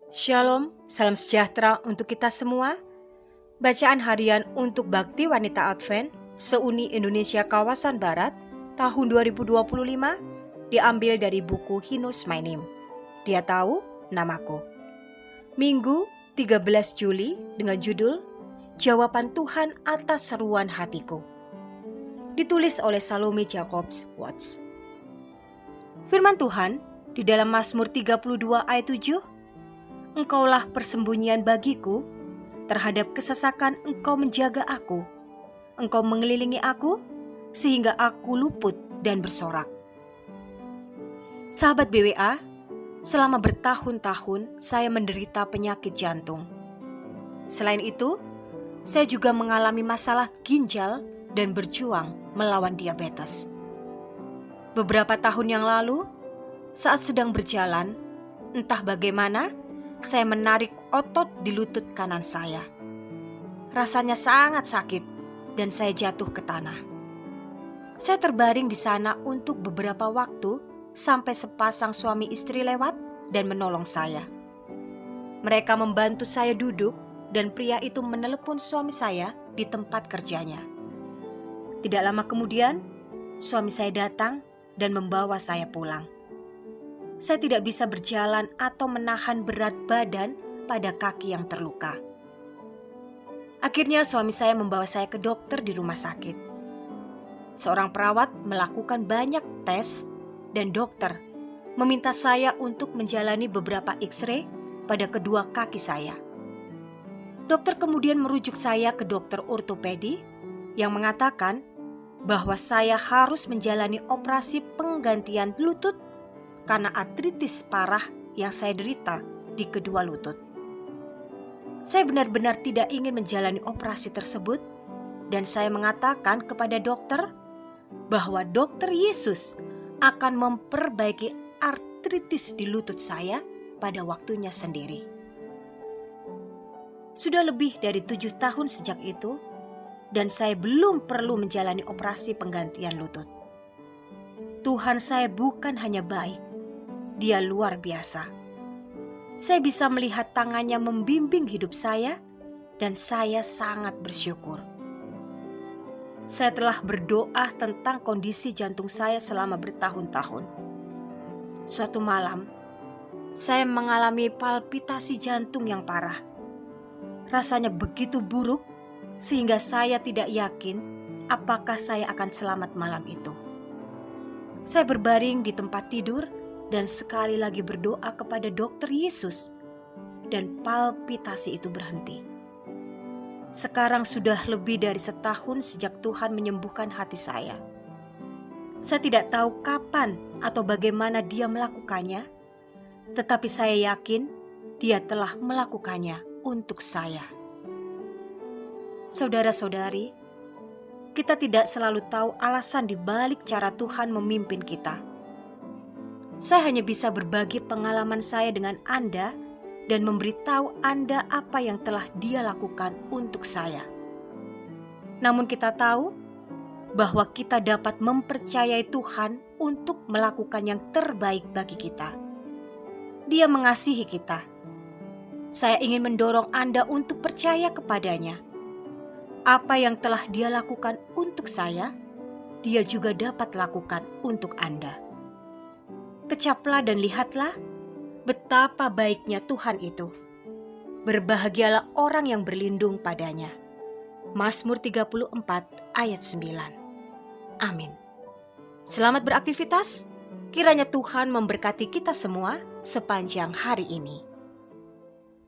Shalom, salam sejahtera untuk kita semua. Bacaan harian untuk Bakti Wanita Advent se-Uni Indonesia Kawasan Barat tahun 2025 diambil dari buku He Knows My Name. Dia tahu namaku. Minggu 13 Juli dengan judul Jawaban Tuhan atas seruan hatiku. Ditulis oleh Salome Jacobs Watts. Firman Tuhan di dalam Mazmur 32 ayat 7, Engkaulah persembunyian bagiku, terhadap kesesakan Engkau menjaga aku. Engkau mengelilingi aku, sehingga aku luput dan bersorak. Sahabat BWA, selama bertahun-tahun saya menderita penyakit jantung. Selain itu, saya juga mengalami masalah ginjal dan berjuang melawan diabetes. Beberapa tahun yang lalu, saat sedang berjalan, entah bagaimana, saya menarik otot di lutut kanan saya. Rasanya sangat sakit dan saya jatuh ke tanah. Saya terbaring di sana untuk beberapa waktu sampai sepasang suami istri lewat dan menolong saya. Mereka membantu saya duduk dan pria itu menelepon suami saya di tempat kerjanya. Tidak lama kemudian, suami saya datang dan membawa saya pulang. Saya tidak bisa berjalan atau menahan berat badan pada kaki yang terluka. Akhirnya suami saya membawa saya ke dokter di rumah sakit. Seorang perawat melakukan banyak tes dan dokter meminta saya untuk menjalani beberapa X-ray pada kedua kaki saya. Dokter kemudian merujuk saya ke dokter ortopedi yang mengatakan bahwa saya harus menjalani operasi penggantian lutut karena artritis parah yang saya derita di kedua lutut. Saya benar-benar tidak ingin menjalani operasi tersebut dan saya mengatakan kepada dokter bahwa Dokter Yesus akan memperbaiki artritis di lutut saya pada waktunya sendiri. Sudah lebih dari 7 tahun sejak itu dan saya belum perlu menjalani operasi penggantian lutut. Tuhan saya bukan hanya baik, Dia luar biasa. Saya bisa melihat tangannya membimbing hidup saya dan saya sangat bersyukur. Saya telah berdoa tentang kondisi jantung saya selama bertahun-tahun. Suatu malam, saya mengalami palpitasi jantung yang parah. Rasanya begitu buruk sehingga saya tidak yakin apakah saya akan selamat malam itu. Saya berbaring di tempat tidur dan sekali lagi berdoa kepada Dokter Yesus, dan palpitasi itu berhenti. Sekarang sudah lebih dari setahun sejak Tuhan menyembuhkan hati saya. Saya tidak tahu kapan atau bagaimana Dia melakukannya, tetapi saya yakin Dia telah melakukannya untuk saya. Saudara-saudari, kita tidak selalu tahu alasan di balik cara Tuhan memimpin kita. Saya hanya bisa berbagi pengalaman saya dengan Anda dan memberitahu Anda apa yang telah Dia lakukan untuk saya. Namun kita tahu bahwa kita dapat mempercayai Tuhan untuk melakukan yang terbaik bagi kita. Dia mengasihi kita. Saya ingin mendorong Anda untuk percaya kepadanya. Apa yang telah Dia lakukan untuk saya, Dia juga dapat lakukan untuk Anda. Kecaplah dan lihatlah betapa baiknya Tuhan itu. Berbahagialah orang yang berlindung padanya. Mazmur 34 ayat 9. Amin. Selamat beraktivitas. Kiranya Tuhan memberkati kita semua sepanjang hari ini.